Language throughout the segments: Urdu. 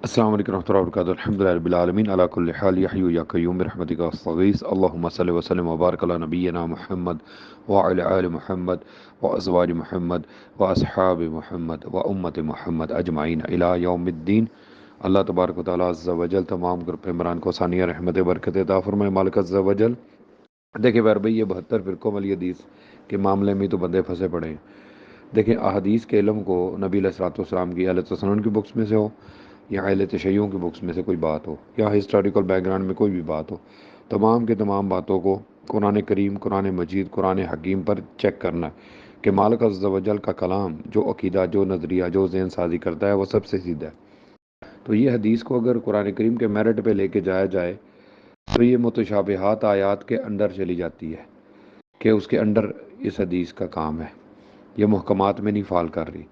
السلام علیکم ورحمۃ اللہ وبرکاتہ الحمد للہ رب العالمین علی کل حال یحیی یا قیوم برحمتک استغیث اللهم صل وسلم وبارک علی نبینا محمد وعلی آل محمد وازواج محمد واصحاب محمد وامت محمد اجمعین الی یوم الدین۔ اللہ تبارک و تعالیٰ عز و جل تمام گروپ عمران کو ثانیہ رحمت برکت عطا فرمائے مالک عز و جل۔ دیکھیں بار بھائی، یہ 72 فرقوں والی حدیث کے معاملے میں تو بندے پھنسے پڑے ہیں۔ دیکھیں احادیث کے علم کو نبی علیہ الصلوۃ والسلام کی اہل سنن کی بکس میں سے ہو یا اہل تشیعوں کی بکس میں سے کوئی بات ہو یا ہسٹوریکل بیک گراؤنڈ میں کوئی بھی بات ہو، تمام کے تمام باتوں کو قرآن کریم، قرآن مجید، قرآن حکیم پر چیک کرنا ہے کہ مالک عز و جل کا کلام جو عقیدہ، جو نظریہ، جو ذہن سازی کرتا ہے وہ سب سے سیدھا ہے۔ تو یہ حدیث کو اگر قرآن کریم کے میرٹ پہ لے کے جایا جائے تو یہ متشابہات آیات کے انڈر چلی جاتی ہے کہ اس کے انڈر اس حدیث کا کام ہے، یہ محکمات میں نہیں فال کر رہی۔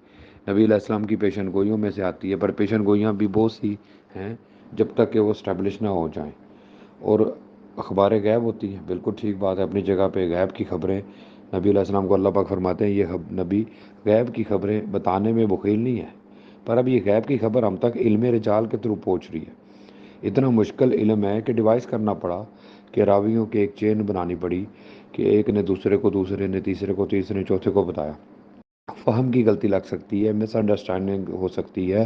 نبی علیہ السلام کی پیشن گوئیوں میں سے آتی ہے، پر پیشن گوئیاں بھی بہت سی ہیں جب تک کہ وہ اسٹیبلش نہ ہو جائیں۔ اور اخبار غیب ہوتی ہیں، بالکل ٹھیک بات ہے، اپنی جگہ پہ غیب کی خبریں نبی علیہ السلام کو اللہ پاک فرماتے ہیں یہ نبی غیب کی خبریں بتانے میں بخیل نہیں ہے، پر اب یہ غیب کی خبر ہم تک علم رجال کے تھرو پہنچ رہی ہے۔ اتنا مشکل علم ہے کہ ڈیوائس کرنا پڑا، کہ راویوں کی ایک چین بنانی پڑی کہ ایک نے دوسرے کو، دوسرے نے تیسرے کو، تیسرے نے چوتھے کو بتایا۔ فہم کی غلطی لگ سکتی ہے، مس انڈرسٹینڈنگ ہو سکتی ہے،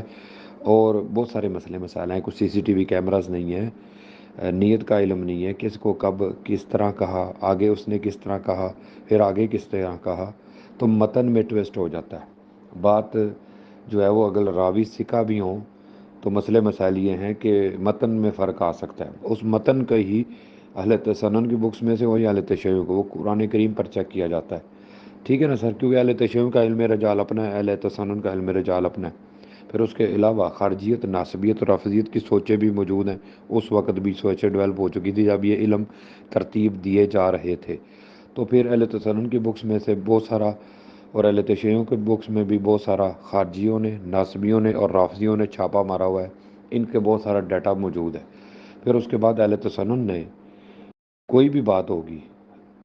اور بہت سارے مسئلے مسائل ہیں۔ کچھ CCTV کیمراز نہیں ہیں، نیت کا علم نہیں ہے، کس کو کب کس طرح کہا، آگے اس نے کس طرح کہا، پھر آگے کس طرح کہا، تو متن میں ٹویسٹ ہو جاتا ہے۔ بات جو ہے وہ اگر راوی سکھا بھی ہوں تو مسئلے مسائل یہ ہیں کہ متن میں فرق آ سکتا ہے۔ اس متن کا ہی اہل سنن کی بکس میں سے ہو یا اہل تشیع کو، وہ قرآن کریم پر چیک کیا جاتا ہے۔ ٹھیک ہے نا سر، کیونکہ اہل تشیع کا علم رجال اپنا ہے، اہل تسنن کا علم رجال اپنا ہے۔ پھر اس کے علاوہ خارجیت، ناسبیت اور رفضیت کی سوچیں بھی موجود ہیں۔ اس وقت بھی سوچیں ڈیولپ ہو چکی تھی جب یہ علم ترتیب دیے جا رہے تھے۔ تو پھر اہل تسنن کی بکس میں سے بہت سارا، اور اہل تشیعوں کے بکس میں بھی بہت سارا خارجیوں نے، ناسبیوں نے اور رافضیوں نے چھاپا مارا ہوا ہے، ان کے بہت سارا ڈیٹا موجود ہے۔ پھر اس کے بعد اہل تسنن نے کوئی بھی بات ہوگی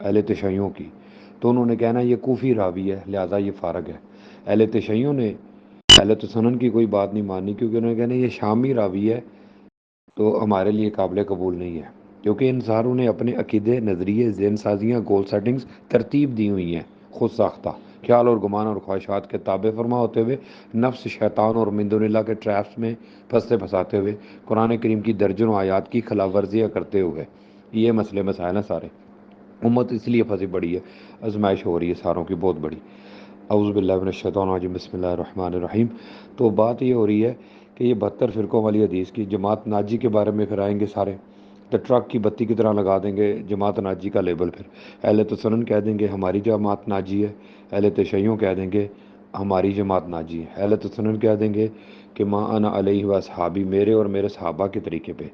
اہل تشیعوں کی تو انہوں نے کہنا یہ کوفی راوی ہے لہٰذا یہ فارغ ہے۔ اہل تشیعوں نے اہل تسنن کی کوئی بات نہیں ماننی، کیونکہ انہوں نے کہنا یہ شامی راوی ہے تو ہمارے لیے قابل قبول نہیں ہے، کیونکہ ان ساروں نے اپنے عقیدے، نظریے، ذہن سازیاں، گول سیٹنگز ترتیب دی ہوئی ہیں، خود ساختہ خیال اور گمان اور خواہشات کے تابع فرما ہوتے ہوئے، نفس، شیطان اور من دون اللہ کے ٹریپس میں پھنساتے ہوئے، قرآن کریم کی درجنوں آیات کی خلاف ورزیاں کرتے ہوئے۔ یہ مسئلے مسائل ہیں سارے۔ امت اس لیے پھنسی پڑی ہے، آزمائش ہو رہی ہے ساروں کی بہت بڑی۔ اعوذ باللہ من الشیطان الرجیم، بسم اللہ الرحمن الرحیم۔ تو بات یہ ہو رہی ہے کہ یہ 72 فرقوں والی حدیث کی جماعت ناجی کے بارے میں پھر آئیں گے سارے، تو ٹرک کی بتی کی طرح لگا دیں گے جماعت ناجی کا لیبل۔ پھر اہل تسنن کہہ دیں گے ہماری جماعت ناجی ہے، اہل تشیعوں کہہ دیں گے ہماری جماعت ناجی ہے، اہل تسنن کہہ دیں گے کہ ما انا علیہ و اصحابی، میرے اور میرے صحابہ کے طریقے پہ،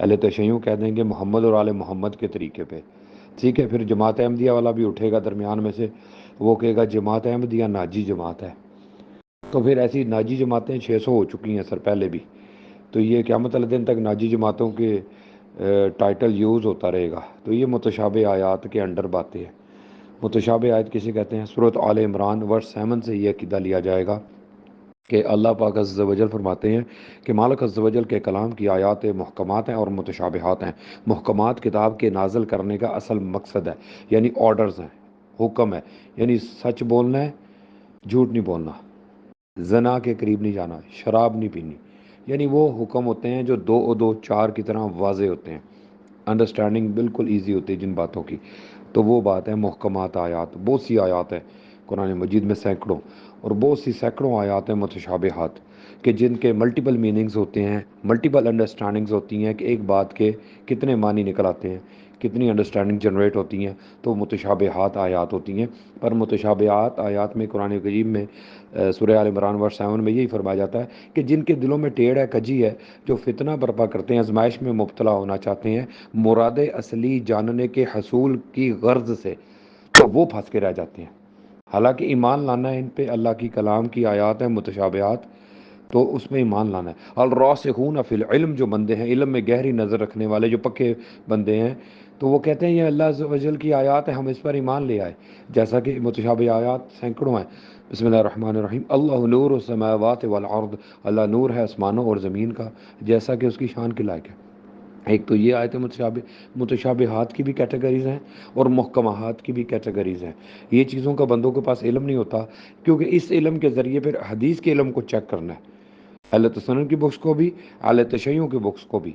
اہل تشیعوں کہہ دیں گے محمد اور آل محمد کے طریقے پہ۔ ٹھیک ہے، پھر جماعت احمدیہ والا بھی اٹھے گا درمیان میں سے، وہ کہے گا جماعت احمدیہ ناجی جماعت ہے۔ تو پھر ایسی ناجی جماعتیں 600 ہو چکی ہیں سر پہلے بھی، تو یہ قیامت والے دن تک ناجی جماعتوں کے ٹائٹل یوز ہوتا رہے گا۔ تو یہ متشابہ آیات کے انڈر باتیں ہیں۔ متشابہ آیت کسے کہتے ہیں؟ سورۃ آل عمران ورس 7 سے یہ عقیدہ لیا جائے گا کہ اللہ پاک عز و جل فرماتے ہیں کہ مالک عز و جل کے کلام کی آیات محکمات ہیں اور متشابہات ہیں۔ محکمات کتاب کے نازل کرنے کا اصل مقصد ہے، یعنی آرڈرز ہیں، حکم ہے، یعنی سچ بولنا ہے، جھوٹ نہیں بولنا، زنا کے قریب نہیں جانا، شراب نہیں پینی، یعنی وہ حکم ہوتے ہیں جو 2 اور 2 4 کی طرح واضح ہوتے ہیں، انڈرسٹینڈنگ بالکل ایزی ہوتی ہے جن باتوں کی۔ تو وہ بات ہے محکمات آیات۔ بہت سی آیات ہیں قرآن مجید میں، سینکڑوں، اور بہت سی سینکڑوں آیات ہیں متشابہات کہ جن کے ملٹیپل میننگز ہوتے ہیں، ملٹیپل انڈرسٹینڈنگز ہوتی ہیں کہ ایک بات کے کتنے معنی نکل آتے ہیں، کتنی انڈرسٹینڈنگ جنریٹ ہوتی ہیں، تو متشابہات آیات ہوتی ہیں۔ پر متشابہات آیات میں قرآن کریم میں سورہ آل عمران ورس 7 میں یہی فرمایا جاتا ہے کہ جن کے دلوں میں ٹیڑھ ہے، کجی ہے، جو فتنہ برپا کرتے ہیں، آزمائش میں مبتلا ہونا چاہتے ہیں مراد اصلی جاننے کے حصول کی غرض سے، تو وہ پھنس کے رہ جاتے ہیں۔ حالانکہ ایمان لانا ہے ان پہ، اللہ کی کلام کی آیات ہیں متشابہات، تو اس میں ایمان لانا ہے۔ الراسخون فی العلم، جو بندے ہیں علم میں گہری نظر رکھنے والے، جو پکے بندے ہیں، تو وہ کہتے ہیں یہ اللہ عز و جل کی آیات ہیں، ہم اس پر ایمان لے آئے، جیسا کہ متشابہ آیات سینکڑوں ہیں۔ بسم اللہ الرحمن الرحیم، اللہ نور السماوات والارض، اللہ نور ہے آسمانوں اور زمین کا، جیسا کہ اس کی شان کے لائق ہے۔ ایک تو یہ آیت متشابہات کی بھی کیٹیگریز ہیں اور محکمات کی بھی کیٹیگریز ہیں۔ یہ چیزوں کا بندوں کے پاس علم نہیں ہوتا، کیونکہ اس علم کے ذریعے پھر حدیث کے علم کو چیک کرنا ہے، اہل تسنن کی بکس کو بھی، اہل تشیع کی بکس کو بھی۔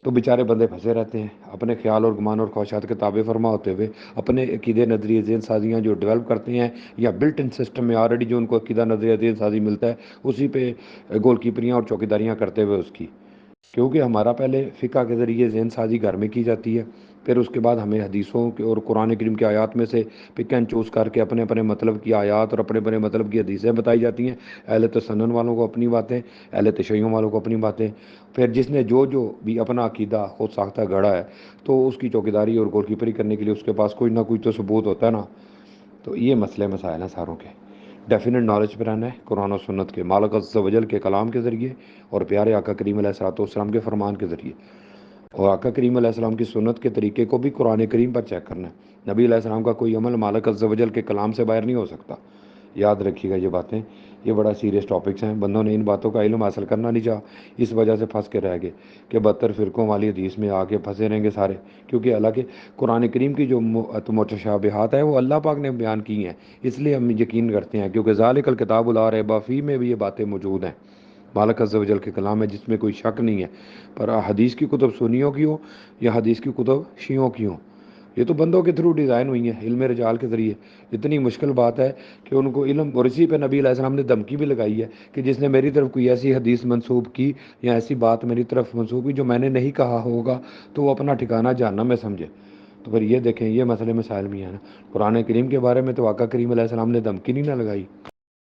تو بیچارے بندے پھنسے رہتے ہیں اپنے خیال اور گمان اور خواہشات کے تابع فرما ہوتے ہوئے، اپنے عقیدے نظریے ذہن سازیاں جو ڈیولپ کرتے ہیں، یا بلٹ ان سسٹم میں آلریڈی جو ان کو عقیدہ نظریہ ذہن سازی ملتا ہے، اسی پہ گول کیپریاں اور چوکیداریاں کرتے ہوئے اس کی، کیونکہ ہمارا پہلے فقہ کے ذریعے ذہن سازی گھر میں کی جاتی ہے، پھر اس کے بعد ہمیں حدیثوں کے اور قرآن کریم کی آیات میں سے پک اینڈ چوز کر کے اپنے اپنے مطلب کی آیات اور اپنے اپنے مطلب کی حدیثیں بتائی جاتی ہیں۔ اہل تسنن والوں کو اپنی باتیں، اہل تشیع والوں کو اپنی باتیں، پھر جس نے جو بھی اپنا عقیدہ خود ساختہ گڑھا ہے، تو اس کی چوکیداری اور گول کیپری کرنے کے لیے اس کے پاس کوئی نہ کوئی تو ثبوت ہوتا ہے نا۔ تو یہ مسئلے مسائل ہیں ساروں کے۔ ڈیفینٹ نالج پہ رہنا ہے قرآن و سنت کے، مالک عز و جل کے کلام کے ذریعے، اور پیارے آقا کریم علیہ الصلوۃ والسلام کے فرمان کے ذریعے، اور آقا کریم علیہ السلام کی سنت کے طریقے کو بھی قرآن کریم پر چیک کرنا ہے۔ نبی علیہ السلام کا کوئی عمل مالک عز و جل کے کلام سے باہر نہیں ہو سکتا۔ یاد رکھیے گا یہ باتیں، یہ بڑا سیریس ٹاپکس ہیں، بندوں نے ان باتوں کا علم حاصل کرنا نہیں چاہا، اس وجہ سے پھنس کے رہ گئے کہ 72 فرقوں والی حدیث میں آ کے پھنسے رہیں گے سارے، کیونکہ حالانکہ قرآن کریم کی جو متشابہات ہیں وہ اللہ پاک نے بیان کی ہیں، اس لیے ہم یقین کرتے ہیں، کیونکہ ذالک الکتاب لا ریب فیہ میں بھی یہ باتیں موجود ہیں، مالک عز و جل کے کلام ہے جس میں کوئی شک نہیں ہے۔ پر حدیث کی کتب سنیوں کی ہو یا حدیث کی کتب شیعوں کی ہوں، یہ تو بندوں کے تھرو ڈیزائن ہوئی ہیں علم رجال کے ذریعے۔ اتنی مشکل بات ہے کہ ان کو علم، اور اسی پہ نبی علیہ السلام نے دھمکی بھی لگائی ہے کہ جس نے میری طرف کوئی ایسی حدیث منسوب کی یا ایسی بات میری طرف منسوب کی جو میں نے نہیں کہا ہوگا، تو وہ اپنا ٹھکانہ جہنم میں سمجھے۔ تو پھر یہ دیکھیں، یہ مسئلے مسائل بھی ہیں نا۔ قرآن کریم کے بارے میں تو آقا کریم علیہ السلام نے دھمکی نہیں نہ لگائی۔